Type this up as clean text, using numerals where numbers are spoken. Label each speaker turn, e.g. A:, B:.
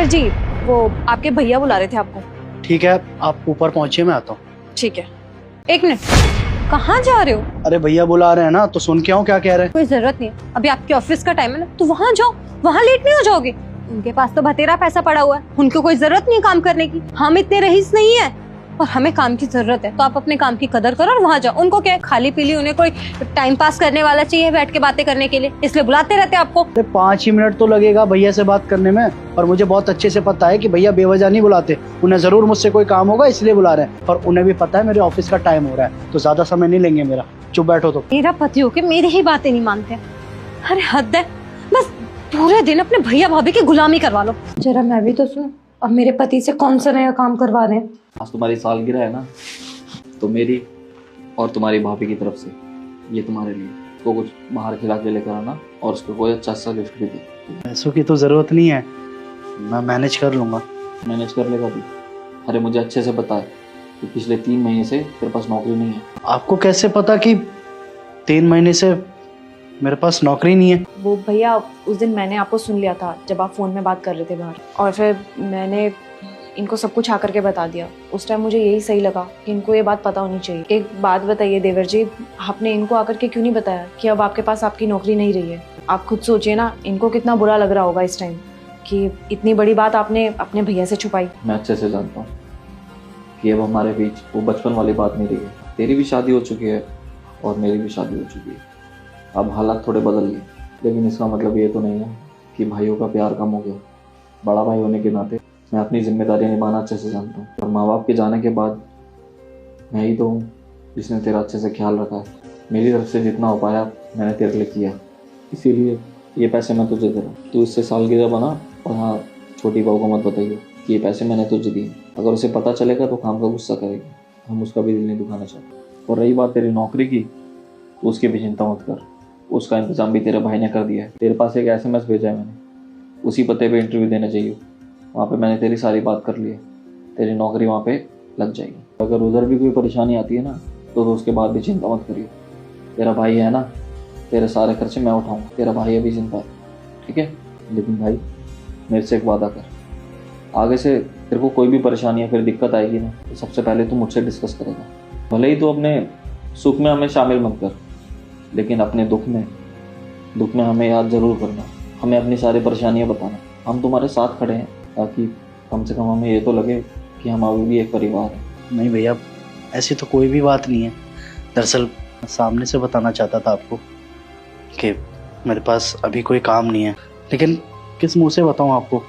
A: जी, वो आपके भैया बुला रहे थे आपको।
B: ठीक है, आप ऊपर पहुंचिए, मैं आता हूँ।
A: ठीक है, एक मिनट, कहाँ जा रहे हो?
B: अरे भैया बुला रहे हैं ना, तो सुन के आऊँ क्या कह रहे हैं।
A: कोई जरूरत नहीं है, अभी आपके ऑफिस का टाइम है ना, तो वहाँ जाओ, वहाँ लेट नहीं हो जाओगे। उनके पास तो बतेरा पैसा पड़ा हुआ है, उनको कोई जरूरत नहीं है काम करने की। हम इतने रईस नहीं है और हमें काम की जरूरत है, तो आप अपने काम की कदर करो और वहाँ जाओ। उनको क्या है, खाली पीली उन्हें कोई टाइम पास करने वाला चाहिए बैठ के बातें करने के लिए, इसलिए बुलाते रहते हैं आपको।
B: अरे 5 ही मिनट तो लगेगा भैया से बात करने में, और मुझे बहुत अच्छे से पता है कि भैया बेवजह नहीं बुलाते, उन्हें जरूर मुझसे कोई काम होगा इसलिए बुला रहे हैं। और उन्हें भी पता है मेरे ऑफिस का टाइम हो रहा है, तो ज्यादा समय नहीं लेंगे मेरा। चुप बैठो। तो
A: मेरा पति होके मेरी ही बातें नहीं मानते। अरे हद है, बस पूरे दिन अपने भैया भाभी की गुलामी करवा लो। जरा मैं भी तो सुन, अब मेरे पति से कौन सा नया काम करवा रहे हैं।
C: आज तुम्हारी सालगिरह है ना, तो मेरी और तुम्हारी भाभी की तरफ से ये तुम्हारे लिए, उसको कुछ बाहर खिला के लेकर आना और उसको कोई अच्छा सा गिफ्ट भी दे।
B: पैसों की तो जरूरत नहीं है, मैं मैनेज कर लूंगा।
C: मैनेज कर लेगा भी? अरे मुझे अच्छे से पता है कि पिछले 3 महीने से तेरे पास नौकरी नहीं है।
B: आपको कैसे पता कि 3 महीने से मेरे पास नौकरी नहीं है?
D: वो भैया, उस दिन मैंने आपको सुन लिया था जब आप फ़ोन में बात कर रहे थे बाहर, और फिर मैंने इनको सब कुछ आकर के बता दिया। उस टाइम मुझे यही सही लगा कि इनको ये बात पता होनी चाहिए। एक बात बताइए देवर जी, आपने इनको आकर के क्यों नहीं बताया कि अब आपके पास आपकी नौकरी नहीं रही है? आप खुद सोचिए ना, इनको कितना बुरा लग रहा होगा इस टाइम कि इतनी बड़ी बात आपने अपने भैया से छुपाई।
C: मैं अच्छे से जानता हूँ कि अब हमारे बीच वो बचपन वाली बात नहीं रही है। तेरी भी शादी हो चुकी है और मेरी भी शादी हो चुकी है। अब हालात थोड़े बदल गए, लेकिन इसका मतलब ये तो नहीं है कि भाइयों का प्यार कम हो गया। बड़ा भाई होने के नाते मैं अपनी जिम्मेदारी निभाना अच्छे से जानता हूँ, और माँ बाप के जाने के बाद मैं ही तो हूँ जिसने तेरा अच्छे से ख्याल रखा है। मेरी तरफ से जितना हो पाया मैंने तेरे लिए किया, इसीलिए ये पैसे मैं तुझे दे रहा हूँ। तू इससे सालगिरह बना, और हाँ, छोटी बहू को मत बताइए कि ये पैसे मैंने तुझे दिए। अगर उसे पता चलेगा तो काम का गुस्सा करेगी, हम उसका भी दिल नहीं दुखाना चाहते। और रही बात तेरी नौकरी की, तो उसकी भी चिंता मत कर, उसका इंतजाम भी तेरे भाई ने कर दिया है। तेरे पास एक SMS भेजा है मैंने, उसी पते पे इंटरव्यू देना चाहिए। वहाँ पे मैंने तेरी सारी बात कर ली है, तेरी नौकरी वहाँ पे लग जाएगी। अगर उधर भी कोई परेशानी आती है ना, तो उसके बाद भी चिंता मत करिए। तेरा भाई है ना, तेरे सारे खर्चे मैं उठाऊँगा। तेरा भाई अभी जिंदा है, ठीक है? लेकिन भाई मेरे से एक वादा कर, आगे से तेरे को कोई भी परेशानी या फिर दिक्कत आएगी ना, तो सबसे पहले तू मुझसे डिस्कस करेगा। भले ही तू अपने सुख में हमें शामिल मत कर, लेकिन अपने दुख में हमें याद जरूर करना, हमें अपनी सारी परेशानियां बताना। हम तुम्हारे साथ खड़े हैं, ताकि कम से कम हमें ये तो लगे कि हम अभी भी एक परिवार है।
B: नहीं भैया, ऐसी तो कोई भी बात नहीं है। दरअसल मैं सामने से बताना चाहता था आपको कि मेरे पास अभी कोई काम नहीं है, लेकिन किस मुंह से बताऊं आपको।